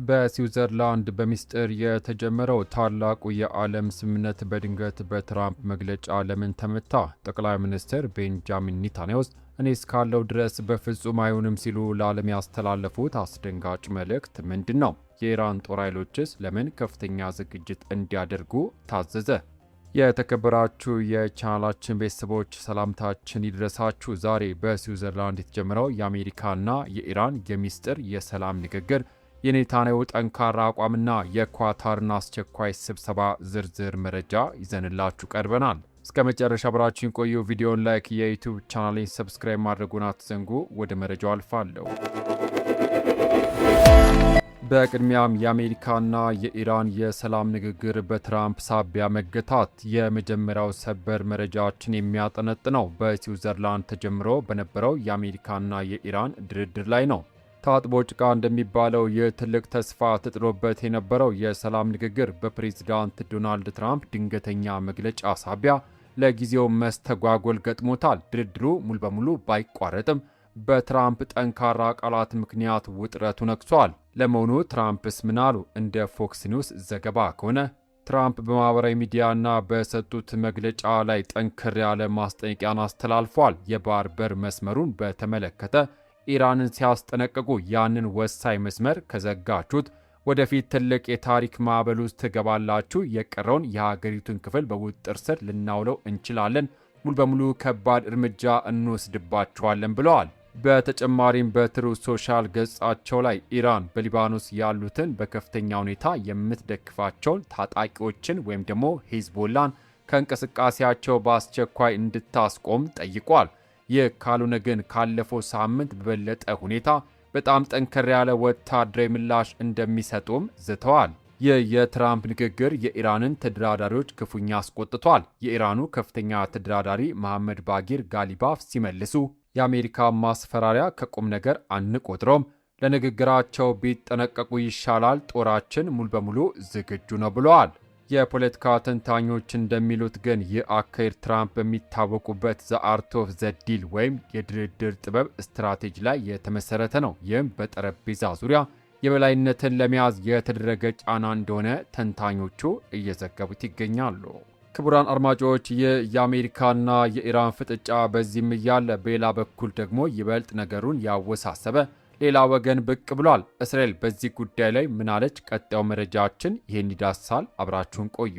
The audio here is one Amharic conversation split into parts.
በስዊዘርላንድ በሚስጥር የተጀመረው ታላቁ የዓለም ስምምነት በድንገት በትራምፕ መግለጫ ለምን ተመታ? ጠቅላይ ሚኒስትር ቤንጃሚን ኔታንያሁ እኔ እስካለው ድረስ በፍጹም አይሆንም ሲሉ ለዓለም ያስተላለፉት አስደንጋጭ መልእክት ምንድን ነው? የኢራን ጦር ኃይሎችስ ለምን ከፍተኛ ዝግጅት እንዲያደርጉ ታዘዘ? የተከበራችሁ የቻናላችን ቤተሰቦች ሰላምታችን ይድረሳችሁ። ዛሬ በስዊዘርላንድ የተጀመረው የአሜሪካና የኢራን የሚስጥር የሰላም ንግግር፣ የኔታንያሁ ጠንካራ አቋምና የኳታርን አስቸኳይ ስብሰባ ዝርዝር መረጃ ይዘንላችሁ ቀርበናል። እስከ መጨረሻ አብራችሁን ቆዩ። ቪዲዮን ላይክ፣ የዩቲዩብ ቻናሌን ሰብስክራይብ ማድረጉን አትዘንጉ። ወደ መረጃው አልፋለሁ። በቅድሚያም የአሜሪካና የኢራን የሰላም ንግግር በትራምፕ ሳቢያ መገታት። የመጀመሪያው ሰበር መረጃችን የሚያጠነጥነው በስዊዘርላንድ ተጀምሮ በነበረው የአሜሪካና የኢራን ድርድር ላይ ነው። ታጥቦ ጭቃ እንደሚባለው የትልቅ ተስፋ ተጥሎበት የነበረው የሰላም ንግግር በፕሬዝዳንት ዶናልድ ትራምፕ ድንገተኛ መግለጫ ሳቢያ ለጊዜው መስተጓጎል ገጥሞታል። ድርድሩ ሙሉ በሙሉ ባይቋረጥም በትራምፕ ጠንካራ ቃላት ምክንያት ውጥረቱ ነግሷል። ለመሆኑ ትራምፕስ ምን አሉ? እንደ ፎክስ ኒውስ ዘገባ ከሆነ ትራምፕ በማኅበራዊ ሚዲያና በሰጡት መግለጫ ላይ ጠንከር ያለ ማስጠንቀቂያን አስተላልፏል። የባህር በር መስመሩን በተመለከተ ኢራንን ሲያስጠነቅቁ ያንን ወሳኝ መስመር ከዘጋችሁት ወደፊት ትልቅ የታሪክ ማዕበል ውስጥ ትገባላችሁ፣ የቀረውን የሀገሪቱን ክፍል በቁጥጥር ስር ልናውለው እንችላለን፣ ሙሉ በሙሉ ከባድ እርምጃ እንወስድባቸዋለን ብለዋል። በተጨማሪም በትሩዝ ሶሻል ገጻቸው ላይ ኢራን በሊባኖስ ያሉትን በከፍተኛ ሁኔታ የምትደግፋቸውን ታጣቂዎችን ወይም ደግሞ ሂዝቦላን ከእንቅስቃሴያቸው በአስቸኳይ እንድታስቆም ጠይቋል። ይህ ካልሆነ ግን ካለፈው ሳምንት በበለጠ ሁኔታ በጣም ጠንከር ያለ ወታደራዊ ምላሽ እንደሚሰጡም ዝተዋል። ይህ የትራምፕ ንግግር የኢራንን ተደራዳሪዎች ክፉኛ አስቆጥቷል። የኢራኑ ከፍተኛ ተደራዳሪ መሐመድ ባጊር ጋሊባፍ ሲመልሱ የአሜሪካ ማስፈራሪያ ከቁም ነገር አንቆጥረውም፣ ለንግግራቸው ቢጠነቀቁ ይሻላል፣ ጦራችን ሙሉ በሙሉ ዝግጁ ነው ብለዋል። የፖለቲካ ተንታኞች እንደሚሉት ግን ይህ አካሄድ ትራምፕ በሚታወቁበት ዘ አርት ኦፍ ዘ ዲል ወይም የድርድር ጥበብ ስትራቴጂ ላይ የተመሰረተ ነው። ይህም በጠረጴዛ ዙሪያ የበላይነትን ለመያዝ የተደረገ ጫና እንደሆነ ተንታኞቹ እየዘገቡት ይገኛሉ። ክቡራን አድማጮች፣ ይህ የአሜሪካና የኢራን ፍጥጫ በዚህም እያለ በሌላ በኩል ደግሞ ይበልጥ ነገሩን ያወሳሰበ ሌላ ወገን ብቅ ብሏል። እስራኤል በዚህ ጉዳይ ላይ ምናለች? ቀጣዩ መረጃችን ይህን ይዳስሳል። አብራችሁን ቆዩ።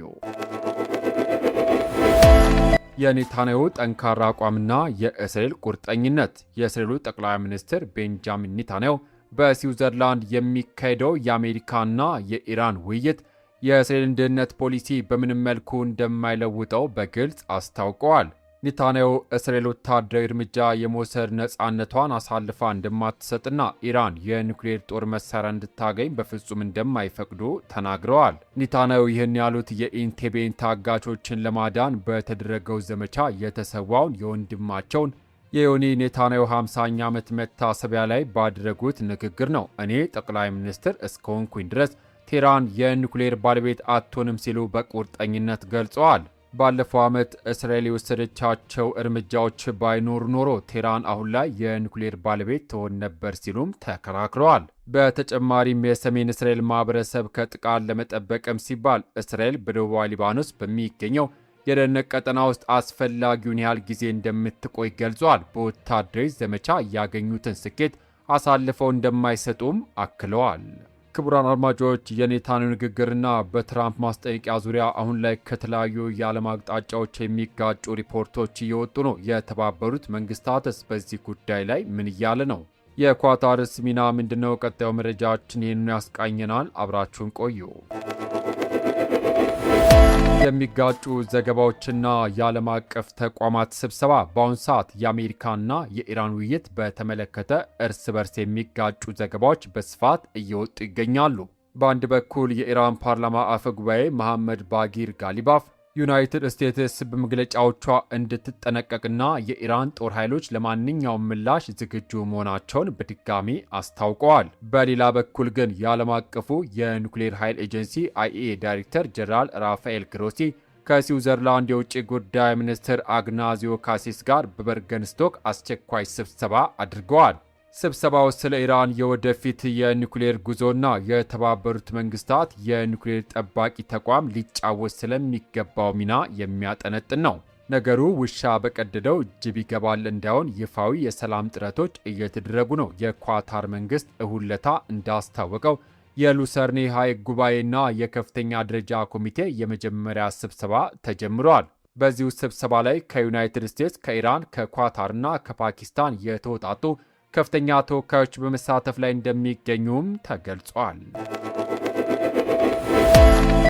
የኔታንያሁ ጠንካራ አቋምና የእስራኤል ቁርጠኝነት። የእስራኤሉ ጠቅላይ ሚኒስትር ቤንጃሚን ኔታንያሁ በስዊዘርላንድ የሚካሄደው የአሜሪካና የኢራን ውይይት የእስራኤልን ደህንነት ፖሊሲ በምንም መልኩ እንደማይለውጠው በግልጽ አስታውቀዋል። ኔታንያሁ እስራኤል ወታደራዊ እርምጃ የመውሰድ ነፃነቷን አሳልፋ እንደማትሰጥና ኢራን የኒውክሌር ጦር መሳሪያ እንድታገኝ በፍጹም እንደማይፈቅዱ ተናግረዋል። ኔታንያሁ ይህን ያሉት የኢንቴቤን ታጋቾችን ለማዳን በተደረገው ዘመቻ የተሰዋውን የወንድማቸውን የዮኒ ኔታንያሁ 50ኛ ዓመት መታሰቢያ ላይ ባደረጉት ንግግር ነው። እኔ ጠቅላይ ሚኒስትር እስከሆንኩኝ ድረስ ቴህራን የኒውክሌር ባለቤት አትሆንም ሲሉ በቁርጠኝነት ገልጸዋል። ባለፈው ዓመት እስራኤል የወሰደቻቸው እርምጃዎች ባይኖሩ ኖሮ ቴህራን አሁን ላይ የኒውክሌር ባለቤት ትሆን ነበር ሲሉም ተከራክረዋል። በተጨማሪም የሰሜን እስራኤል ማህበረሰብ ከጥቃት ለመጠበቅም ሲባል እስራኤል በደቡባዊ ሊባኖስ በሚገኘው የደህንነት ቀጠና ውስጥ አስፈላጊውን ያህል ጊዜ እንደምትቆይ ገልጿል። በወታደራዊ ዘመቻ ያገኙትን ስኬት አሳልፈው እንደማይሰጡም አክለዋል። ክቡራን አድማጮች፣ የኔታንያሁ ንግግርና በትራምፕ ማስጠንቀቂያ ዙሪያ አሁን ላይ ከተለያዩ የዓለም አቅጣጫዎች የሚጋጩ ሪፖርቶች እየወጡ ነው። የተባበሩት መንግስታትስ በዚህ ጉዳይ ላይ ምን እያለ ነው? የኳታርስ ሚና ምንድነው? ቀጣዩ መረጃችን ይህንን ያስቃኘናል። አብራችሁን ቆዩ። የሚጋጩ ዘገባዎችና የዓለም አቀፍ ተቋማት ስብሰባ። በአሁኑ ሰዓት የአሜሪካና የኢራን ውይይት በተመለከተ እርስ በርስ የሚጋጩ ዘገባዎች በስፋት እየወጡ ይገኛሉ። በአንድ በኩል የኢራን ፓርላማ አፈ ጉባኤ መሐመድ ባጊር ጋሊባፍ ዩናይትድ ስቴትስ በመግለጫዎቿ እንድትጠነቀቅና የኢራን ጦር ኃይሎች ለማንኛውም ምላሽ ዝግጁ መሆናቸውን በድጋሚ አስታውቀዋል። በሌላ በኩል ግን የዓለም አቀፉ የኒውክሌር ኃይል ኤጀንሲ አይኤ ዳይሬክተር ጀነራል ራፋኤል ግሮሲ ከስዊዘርላንድ የውጭ ጉዳይ ሚኒስትር አግናዚዮ ካሲስ ጋር በበርገንስቶክ አስቸኳይ ስብሰባ አድርገዋል። ስብሰባው ስለ ኢራን የወደፊት የኒውክሌር ጉዞና የተባበሩት መንግስታት የኒውክሌር ጠባቂ ተቋም ሊጫወት ስለሚገባው ሚና የሚያጠነጥን ነው። ነገሩ ውሻ በቀደደው ጅብ ይገባል እንዳይሆን ይፋዊ የሰላም ጥረቶች እየተደረጉ ነው። የኳታር መንግስት እሁድ ዕለት እንዳስታወቀው የሉሰርኔ ሐይቅ ጉባኤና የከፍተኛ ደረጃ ኮሚቴ የመጀመሪያ ስብሰባ ተጀምረዋል። በዚሁ ስብሰባ ላይ ከዩናይትድ ስቴትስ፣ ከኢራን፣ ከኳታርና ከፓኪስታን የተውጣጡ ከፍተኛ ተወካዮች በመሳተፍ ላይ እንደሚገኙም ተገልጿል።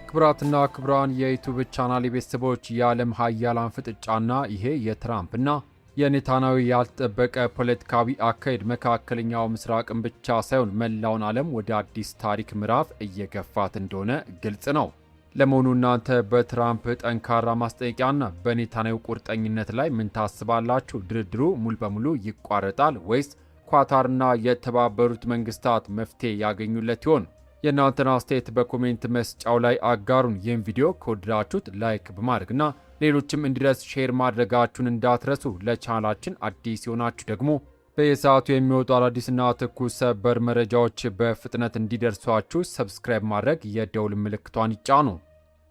ክቡራትና ክቡራን የዩቲዩብ ቻናል ቤተሰቦች የዓለም ሀያላን ፍጥጫና ይሄ የትራምፕና የኔታንያሁ ያልተጠበቀ ፖለቲካዊ አካሄድ መካከለኛው ምስራቅን ብቻ ሳይሆን መላውን ዓለም ወደ አዲስ ታሪክ ምዕራፍ እየገፋት እንደሆነ ግልጽ ነው። ለመሆኑ እናንተ በትራምፕ ጠንካራ ማስጠንቀቂያና በኔታንያሁ ቁርጠኝነት ላይ ምን ታስባላችሁ? ድርድሩ ሙሉ በሙሉ ይቋረጣል ወይስ ኳታርና የተባበሩት መንግስታት መፍትሄ ያገኙለት ይሆን? የእናንተን አስተያየት በኮሜንት መስጫው ላይ አጋሩን። ይህን ቪዲዮ ከወደዳችሁት ላይክ በማድረግና ሌሎችም እንዲደርስ ሼር ማድረጋችሁን እንዳትረሱ። ለቻናላችን አዲስ የሆናችሁ ደግሞ በየሰዓቱ የሚወጡ አዳዲስና ትኩስ ሰበር መረጃዎች በፍጥነት እንዲደርሷችሁ ሰብስክራይብ ማድረግ የደውል ምልክቷን ይጫኑ።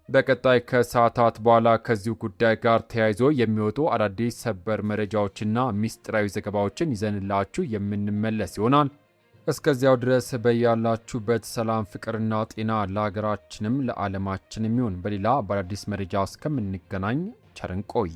በቀጣይ ከሰዓታት በኋላ ከዚሁ ጉዳይ ጋር ተያይዞ የሚወጡ አዳዲስ ሰበር መረጃዎችና ሚስጥራዊ ዘገባዎችን ይዘንላችሁ የምንመለስ ይሆናል። እስከዚያው ድረስ በያላችሁበት ሰላም፣ ፍቅርና ጤና ለሀገራችንም ለዓለማችንም ይሁን። በሌላ በአዳዲስ መረጃ እስከምንገናኝ ቸር እንቆይ።